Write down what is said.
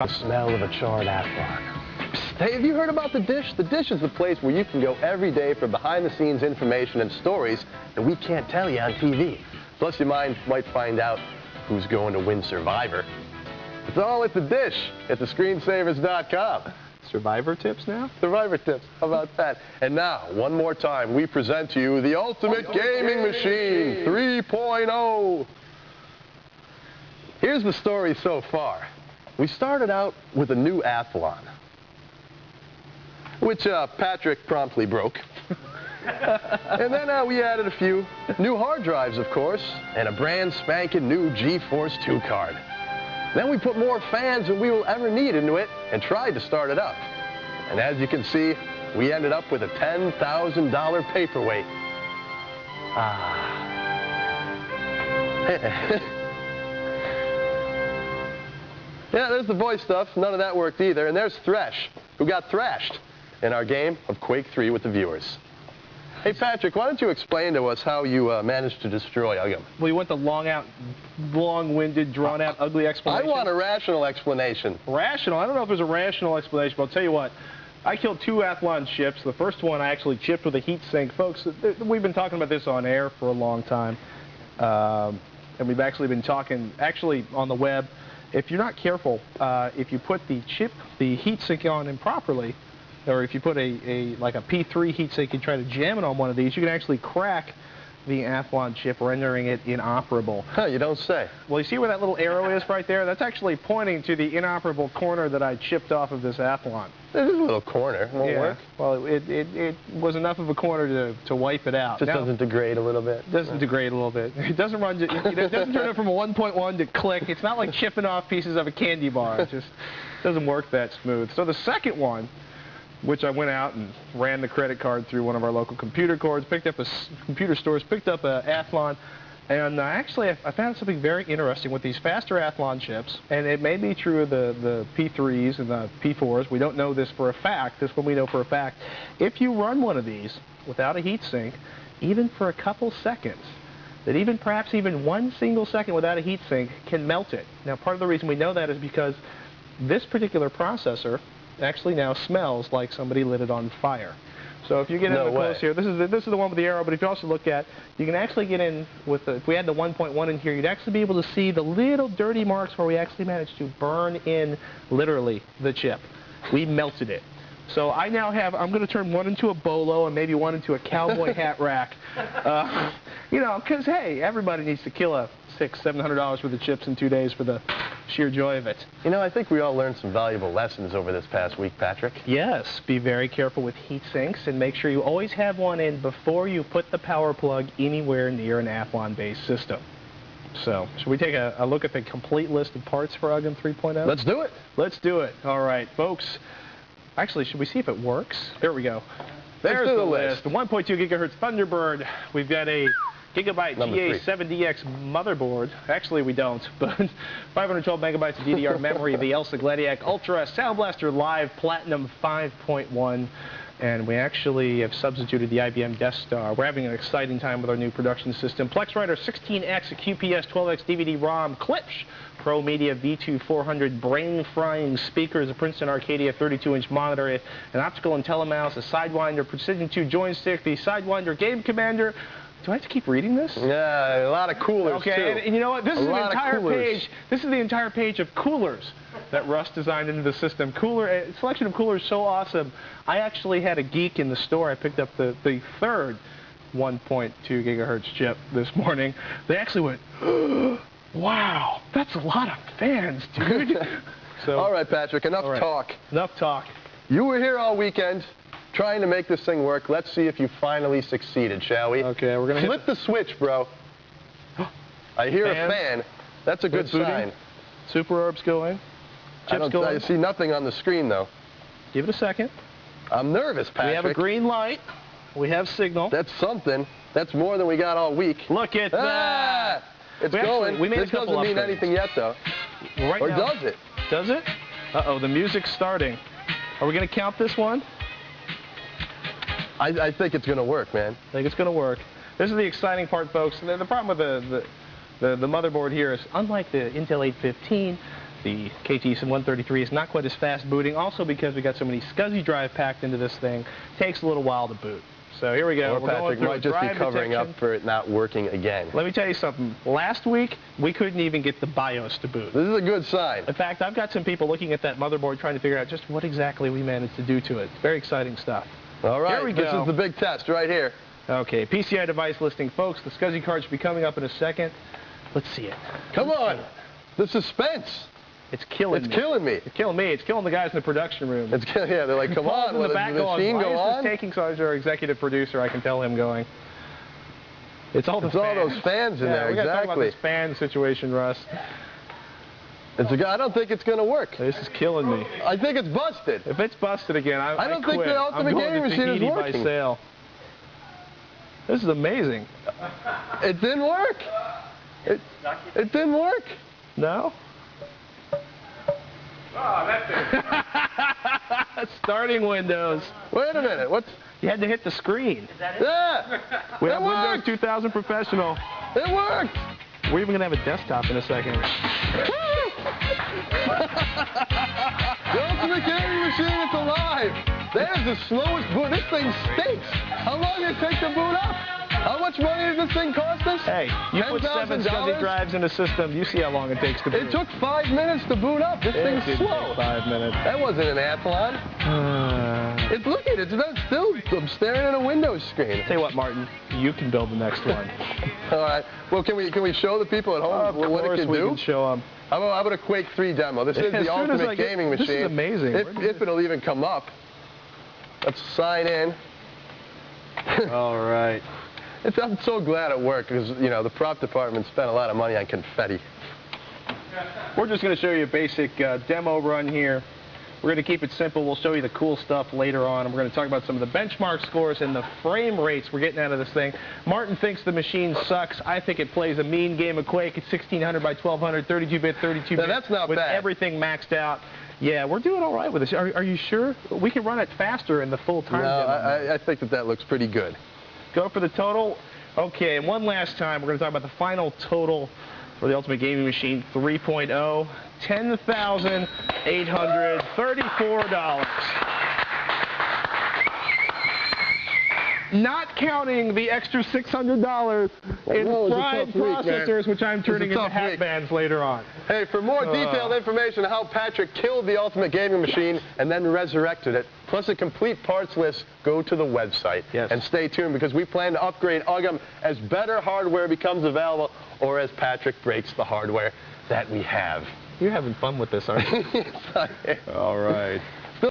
The smell of a charred Athlon. Hey, have you heard about The Dish? The Dish is the place where you can go every day for behind-the-scenes information and stories that we can't tell you on TV. Plus, you might find out who's going to win Survivor. It's all at The Dish at thescreensavers.com. Survivor tips now? Survivor tips. How about that? And now, one more time, we present to you the Ultimate Gaming Machine 3.0. Here's the story so far. We started out with a new Athlon, which Patrick promptly broke. And then we added a few new hard drives, of course, and a brand spanking new GeForce 2 card. Then we put more fans than we will ever need into it and tried to start it up. And as you can see, we ended up with a $10,000 paperweight. Yeah, there's the voice stuff. None of that worked either. And there's Thresh, who got thrashed in our game of Quake 3 with the viewers. Hey, Patrick, why don't you explain to us how you managed to destroy Uggum? Well, you want the long-winded, drawn-out, ugly explanation? I want a rational explanation. Rational? I don't know if there's a rational explanation, but I'll tell you what. I killed 2 Athlon ships. The first one I actually chipped with a heat sink. Folks, we've been talking about this on air for a long time. And we've actually been talking, on the web. If you're not careful, if you put the heat sink on improperly, or if you put like a P3 heat sink and try to jam it on one of these, you can actually crack the Athlon chip, rendering it inoperable. Huh, you don't say. Well, you see where that little arrow is right there? That's actually pointing to the inoperable corner that I chipped off of this Athlon. There's a little corner. It won't work. Well, it was enough of a corner to wipe it out. Just doesn't degrade a little bit? Doesn't degrade a little bit. It doesn't run. It doesn't turn it from a 1.1 to click. It's not like chipping off pieces of a candy bar. It just doesn't work that smooth. So the second one, which I went out and ran the credit card through one of our local computer stores, picked up a Athlon, and actually I found something very interesting with these faster Athlon chips, and it may be true of the P3s and the P4s. We don't know this for a fact. This one we know for a fact. If you run one of these without a heat sink, even for a couple seconds, that perhaps even one single second without a heat sink can melt it. Now, part of the reason we know that is because this particular processor actually now smells like somebody lit it on fire. So if you get in close here, this is the one with the arrow, but if you also look at, you can actually get in with if we had the 1.1 in here, you'd actually be able to see the little dirty marks where we actually managed to burn in, literally, the chip. We melted it. So I now have, I'm going to turn one into a bolo and maybe one into a cowboy hat rack. You know, because, hey, everybody needs to kill a $600–700 worth of chips in 2 days for the sheer joy of it. You know, I think we all learned some valuable lessons over this past week, Patrick. Yes, be very careful with heat sinks and make sure you always have one in before you put the power plug anywhere near an Athlon-based system. So, should we take a look at the complete list of parts for Uggum 3.0? Let's do it. Let's do it. All right, folks. Actually, should we see if it works? There we go. There's the list. The 1.2 gigahertz Thunderbird. We've got a Gigabyte GA7DX motherboard. Actually, we don't, but 512 megabytes of DDR memory, the Elsa Gladiac Ultra Sound Blaster Live Platinum 5.1, and we actually have substituted the IBM Death Star. We're having an exciting time with our new production system. Plexwriter 16X, a QPS 12X DVD-ROM, Klipsch Pro Media V2 400 brain-frying speakers, a Princeton Arcadia 32-inch monitor, an optical IntelliMouse, a Sidewinder Precision 2 joystick, the Sidewinder Game Commander. Do I have to keep reading this? Yeah, a lot of coolers, too. Okay, and you know what? This is an entire page. This is the entire page of coolers that Russ designed into the system. A selection of coolers so awesome. I actually had a geek in the store. I picked up the third 1.2 gigahertz chip this morning. They actually went, wow, that's a lot of fans, dude. So, all right, Patrick, enough talk. Enough talk. You were here all weekend trying to make this thing work. Let's see if you finally succeeded, shall we? Okay, we're going to flip the switch, bro. I hear a fan. That's a good sign. Super orbs going. Chips going. I see nothing on the screen, though. Give it a second. I'm nervous, Patrick. We have a green light. We have signal. That's something. That's more than we got all week. Look at that. It's going. We made this doesn't mean anything yet, though. Right or now, does it? Does it? Uh-oh, the music's starting. Are we going to count this one? I think it's going to work, man. I think it's going to work. This is the exciting part, folks. The problem with the motherboard here is, unlike the Intel 815, The KT133 is not quite as fast booting, also because we got so many SCSI drive packed into this thing. Takes a little while to boot. So here we go. Or Patrick might just be covering up for it not working again. Let me tell you something. Last week, we couldn't even get the BIOS to boot. This is a good sign. In fact, I've got some people looking at that motherboard trying to figure out just what exactly we managed to do to it. It's very exciting stuff. All right, here we go. This is the big test right here. Okay, PCI device listing. Folks, the SCSI card should be coming up in a second. Let's see it. Come on. The suspense. It's killing me. It's killing me. It's killing me. It's killing the guys in the production room. It's killing, yeah, they're like, come on, in the will back the machine go why is on? this taking so long? Our executive producer, I can tell him going. It's all the It's all those fans in there, we gotta exactly. talk about this fan situation, Russ. I don't think it's going to work. This is killing me. I think it's busted. If it's busted again, I don't quit. think the Ultimate Gaming Machine is Tahiti working. by sale. This is amazing. It didn't work. It didn't work. No? Oh, that's it. Starting Windows. Wait a minute. What's? You had to hit the screen. Yeah. We It have Windows worked. 2000 Professional. It worked. We're even going to have a desktop in a second. The Ultimate Gaming Machine is alive. There's the slowest boot. This thing stinks. How long did it take to boot up? How much money did this thing cost us? Hey, you put 7 SCSI drives in the system, you see how long it takes to boot. It took 5 minutes to boot up. This thing's did slow. take 5 minutes. That wasn't an Athlon. Look at it. It's still, I'm staring at a Windows screen. Tell you what, Martin, you can build the next one. All right. Well, can we show the people at home what it can we do? Can show them. How about a Quake 3 demo? This is the Ultimate Gaming Machine. This is amazing. If it'll even come up. Let's sign in. All right. I'm so glad it worked because, you know, the prop department spent a lot of money on confetti. We're just going to show you a basic demo run here. We're going to keep it simple. We'll show you the cool stuff later on. And we're going to talk about some of the benchmark scores and the frame rates we're getting out of this thing. Martin thinks the machine sucks. I think it plays a mean game of Quake. It's 1600 by 1200, 32-bit, 32-bit. Now, that's not with bad. Everything maxed out. Yeah, we're doing all right with this. Are you sure? We can run it faster in the full time No, demo. I think that looks pretty good. Go for the total. Okay, and one last time, we're going to talk about the final total for the Ultimate Gaming Machine 3.0, $10,834. Not counting the extra $600 in fried processors, which I'm turning into hat bands later on. Hey, for more detailed information on how Patrick killed the Ultimate Gaming Machine and then resurrected it, plus a complete parts list, go to the website. Yes. And stay tuned because we plan to upgrade UGM as better hardware becomes available or as Patrick breaks the hardware that we have. You're having fun with this, aren't you? Yes, I am. All right.